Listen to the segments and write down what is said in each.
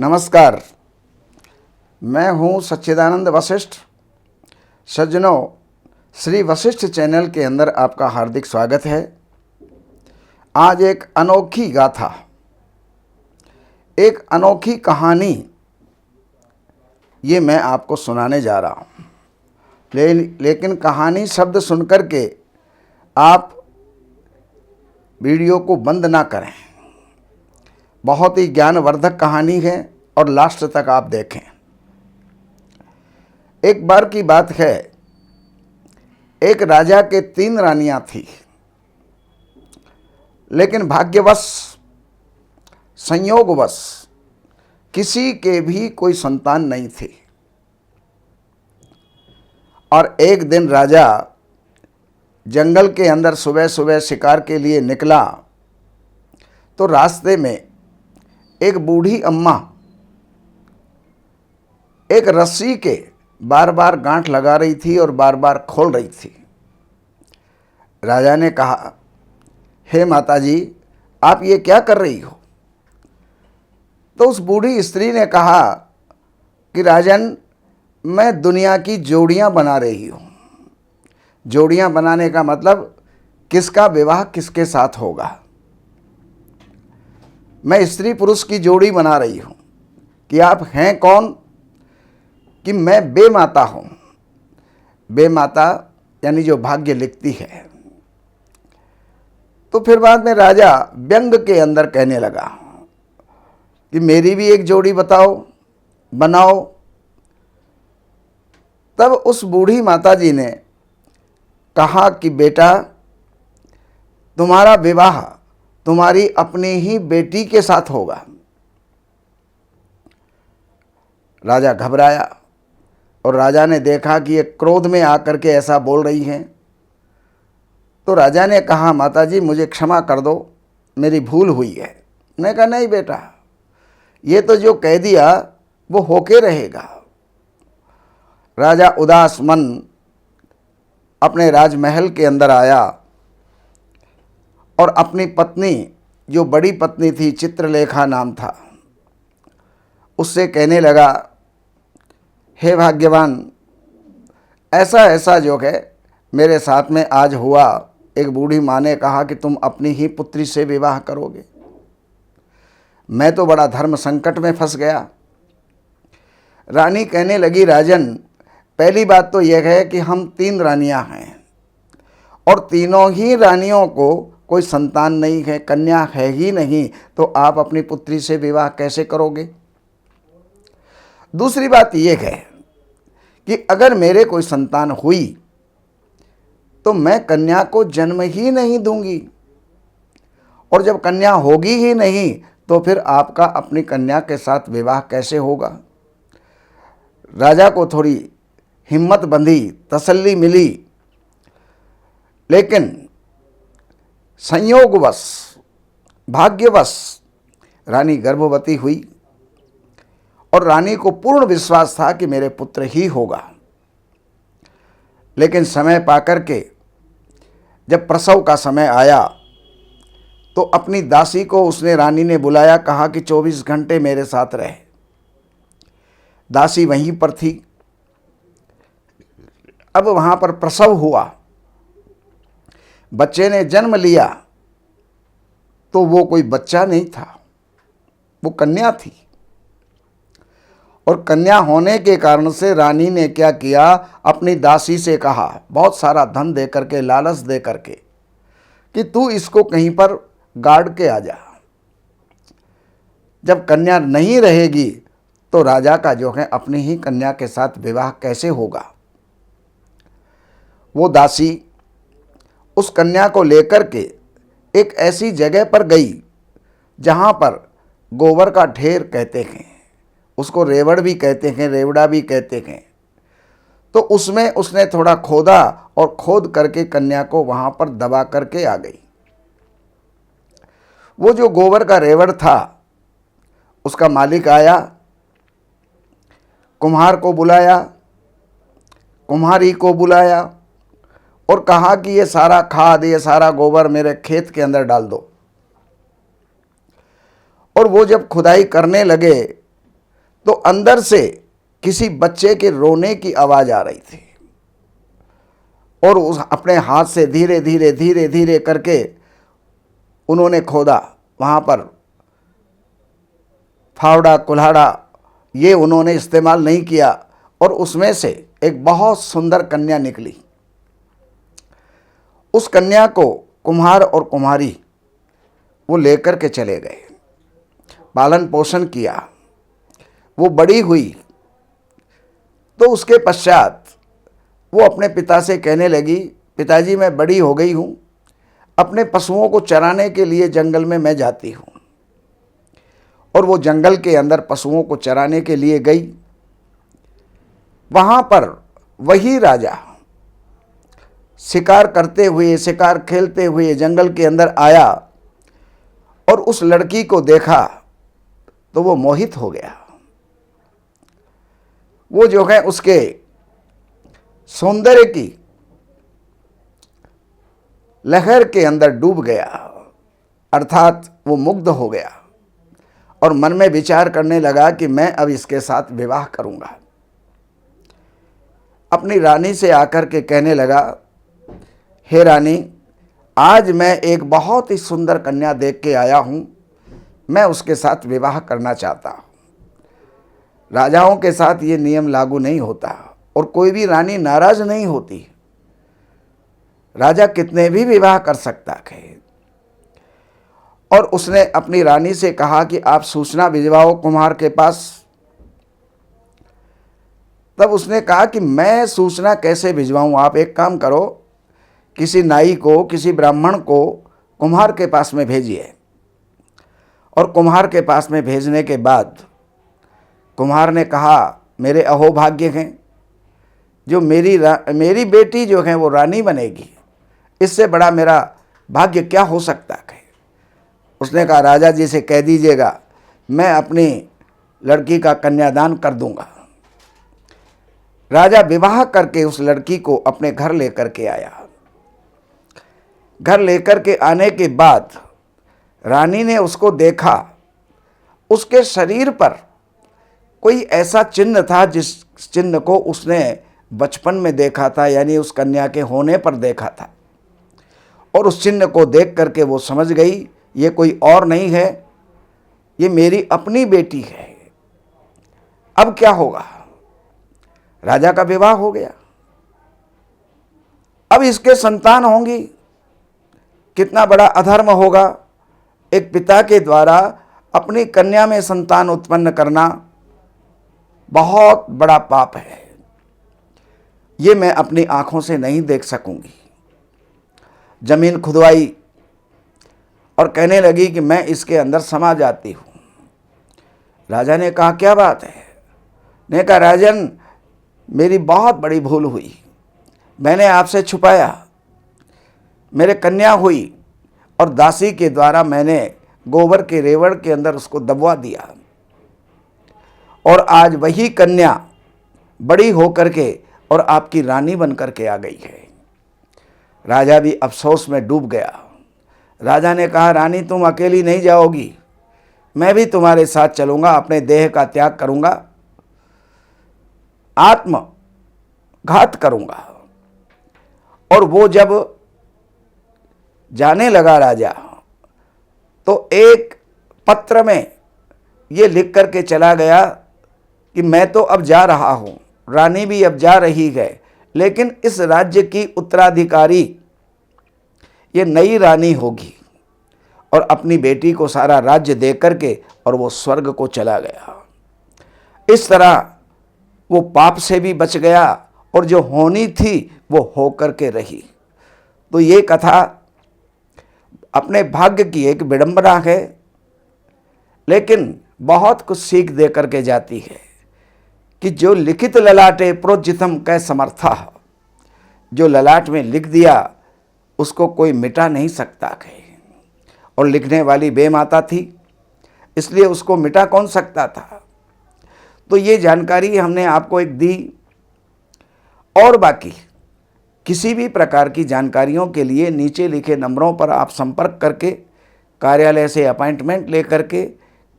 नमस्कार। मैं हूं सच्चिदानंद वशिष्ठ। सज्जनों, श्री वशिष्ठ चैनल के अंदर आपका हार्दिक स्वागत है। आज एक अनोखी गाथा, एक अनोखी कहानी ये मैं आपको सुनाने जा रहा हूं। लेकिन कहानी शब्द सुनकर के आप वीडियो को बंद ना करें। बहुत ही ज्ञानवर्धक कहानी है और लास्ट तक आप देखें। एक बार की बात है, एक राजा के 3 रानियां थी, लेकिन भाग्यवश, संयोगवश किसी के भी कोई संतान नहीं थी। और एक दिन राजा जंगल के अंदर सुबह सुबह शिकार के लिए निकला तो रास्ते में एक बूढ़ी अम्मा एक रस्सी के बार बार गांठ लगा रही थी और बार बार खोल रही थी। राजा ने कहा, हे माताजी, आप ये क्या कर रही हो? तो उस बूढ़ी स्त्री ने कहा कि राजन, मैं दुनिया की जोड़ियां बना रही हूं। जोड़ियां बनाने का मतलब किसका विवाह किसके साथ होगा। मैं स्त्री पुरुष की जोड़ी बना रही हूं कि आप हैं कौन? कि मैं बेमाता हूं। बेमाता यानी जो भाग्य लिखती है। तो फिर बाद में राजा व्यंग के अंदर कहने लगा कि मेरी भी एक जोड़ी बनाओ। तब उस बूढ़ी माताजी ने कहा कि बेटा, तुम्हारा विवाह तुम्हारी अपनी ही बेटी के साथ होगा। राजा घबराया और राजा ने देखा कि ये क्रोध में आकर के ऐसा बोल रही हैं। तो राजा ने कहा, माताजी मुझे क्षमा कर दो, मेरी भूल हुई है। मैंने कहा, नहीं बेटा, ये तो जो कह दिया वो होके रहेगा। राजा उदास मन अपने राजमहल के अंदर आया और अपनी पत्नी, जो बड़ी पत्नी थी, चित्रलेखा नाम था, उससे कहने लगा, हे भाग्यवान, ऐसा ऐसा जो है मेरे साथ में आज हुआ। एक बूढ़ी माँ ने कहा कि तुम अपनी ही पुत्री से विवाह करोगे। मैं तो बड़ा धर्म संकट में फंस गया। रानी कहने लगी, राजन, पहली बात तो यह है कि हम 3 रानियां हैं और तीनों ही रानियों को कोई संतान नहीं है, कन्या है ही नहीं, तो आप अपनी पुत्री से विवाह कैसे करोगे? दूसरी बात यह है कि अगर मेरे कोई संतान हुई तो मैं कन्या को जन्म ही नहीं दूंगी, और जब कन्या होगी ही नहीं तो फिर आपका अपनी कन्या के साथ विवाह कैसे होगा? राजा को थोड़ी हिम्मत बंधी, तसल्ली मिली, लेकिन संयोगवश, भाग्यवश रानी गर्भवती हुई और रानी को पूर्ण विश्वास था कि मेरे पुत्र ही होगा। लेकिन समय पाकर के जब प्रसव का समय आया तो अपनी दासी को उसने, रानी ने बुलाया, कहा कि 24 घंटे मेरे साथ रहे। दासी वहीं पर थी। अब वहां पर प्रसव हुआ, बच्चे ने जन्म लिया, तो वो कोई बच्चा नहीं था, वो कन्या थी। और कन्या होने के कारण से रानी ने क्या किया, अपनी दासी से कहा, बहुत सारा धन दे करके, लालच दे करके, कि तू इसको कहीं पर गाड़ के आ जा। जब कन्या नहीं रहेगी तो राजा का जो है अपनी ही कन्या के साथ विवाह कैसे होगा। वो दासी उस कन्या को लेकर के एक ऐसी जगह पर गई जहां पर गोबर का ढेर कहते हैं, उसको रेवड़ भी कहते हैं, रेवड़ा भी कहते हैं। तो उसमें उसने थोड़ा खोदा और खोद करके कन्या को वहां पर दबा करके आ गई। वो जो गोबर का रेवड़ था, उसका मालिक आया, कुम्हार को बुलाया, कुम्हारी को बुलाया और कहा कि ये सारा खाद, ये सारा गोबर मेरे खेत के अंदर डाल दो। और वो जब खुदाई करने लगे तो अंदर से किसी बच्चे के रोने की आवाज़ आ रही थी और उस अपने हाथ से धीरे धीरे धीरे धीरे करके उन्होंने खोदा। वहाँ पर फावड़ा कुल्हाड़ा ये उन्होंने इस्तेमाल नहीं किया और उसमें से एक बहुत सुंदर कन्या निकली। उस कन्या को कुम्हार और कुम्हारी वो लेकर के चले गए, पालन पोषण किया, वो बड़ी हुई। तो उसके पश्चात वो अपने पिता से कहने लगी, पिताजी मैं बड़ी हो गई हूँ, अपने पशुओं को चराने के लिए जंगल में मैं जाती हूँ। और वो जंगल के अंदर पशुओं को चराने के लिए गई। वहाँ पर वही राजा शिकार करते हुए, शिकार खेलते हुए जंगल के अंदर आया और उस लड़की को देखा तो वो मोहित हो गया। वो जो है उसके सौंदर्य की लहर के अंदर डूब गया, अर्थात वो मुग्ध हो गया और मन में विचार करने लगा कि मैं अब इसके साथ विवाह करूंगा। अपनी रानी से आकर के कहने लगा, हे रानी, आज मैं एक बहुत ही सुंदर कन्या देख के आया हूं, मैं उसके साथ विवाह करना चाहता हूं। राजाओं के साथ ये नियम लागू नहीं होता और कोई भी रानी नाराज नहीं होती, राजा कितने भी विवाह कर सकता है। और उसने अपनी रानी से कहा कि आप सूचना भिजवाओ कुम्हार के पास। तब उसने कहा कि मैं सूचना कैसे भिजवाऊं, आप एक काम करो, किसी नाई को, किसी ब्राह्मण को कुम्हार के पास में भेजिए। और कुम्हार के पास में भेजने के बाद कुम्हार ने कहा, मेरे अहोभाग्य हैं, जो मेरी बेटी जो है वो रानी बनेगी, इससे बड़ा मेरा भाग्य क्या हो सकता है। उसने कहा, राजा जी से कह दीजिएगा मैं अपनी लड़की का कन्यादान कर दूंगा। राजा विवाह करके उस लड़की को अपने घर लेकर के आया। घर लेकर के आने के बाद रानी ने उसको देखा, उसके शरीर पर कोई ऐसा चिन्ह था जिस चिन्ह को उसने बचपन में देखा था, यानी उस कन्या के होने पर देखा था। और उस चिन्ह को देख करके वो समझ गई ये कोई और नहीं है, ये मेरी अपनी बेटी है। अब क्या होगा? राजा का विवाह हो गया, अब इसके संतान होंगी, कितना बड़ा अधर्म होगा। एक पिता के द्वारा अपनी कन्या में संतान उत्पन्न करना बहुत बड़ा पाप है, ये मैं अपनी आंखों से नहीं देख सकूंगी। जमीन खुदवाई और कहने लगी कि मैं इसके अंदर समा जाती हूं। राजा ने कहा, क्या बात है? ने कहा, राजन, मेरी बहुत बड़ी भूल हुई, मैंने आपसे छुपाया, मेरे कन्या हुई और दासी के द्वारा मैंने गोबर के रेवड़ के अंदर उसको दबवा दिया और आज वही कन्या बड़ी होकर के और आपकी रानी बन करके आ गई है। राजा भी अफसोस में डूब गया। राजा ने कहा, रानी तुम अकेली नहीं जाओगी, मैं भी तुम्हारे साथ चलूंगा, अपने देह का त्याग करूंगा, आत्मघात करूंगा। और वो जब जाने लगा राजा, तो एक पत्र में ये लिख करके चला गया कि मैं तो अब जा रहा हूं, रानी भी अब जा रही है, लेकिन इस राज्य की उत्तराधिकारी ये नई रानी होगी। और अपनी बेटी को सारा राज्य दे करके और वो स्वर्ग को चला गया। इस तरह वो पाप से भी बच गया और जो होनी थी वो हो करके रही। तो ये कथा अपने भाग्य की एक विडंबना है, लेकिन बहुत कुछ सीख दे करके जाती है कि जो लिखित ललाटे प्रोज्जितम कै समर्था, जो ललाट में लिख दिया उसको कोई मिटा नहीं सकता है। और लिखने वाली बेमाता थी, इसलिए उसको मिटा कौन सकता था। तो ये जानकारी हमने आपको एक दी। और बाकी किसी भी प्रकार की जानकारियों के लिए नीचे लिखे नंबरों पर आप संपर्क करके कार्यालय से अपॉइंटमेंट ले करके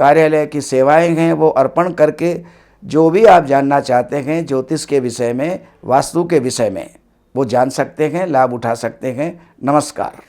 कार्यालय की सेवाएं हैं वो अर्पण करके जो भी आप जानना चाहते हैं ज्योतिष के विषय में, वास्तु के विषय में, वो जान सकते हैं, लाभ उठा सकते हैं। नमस्कार।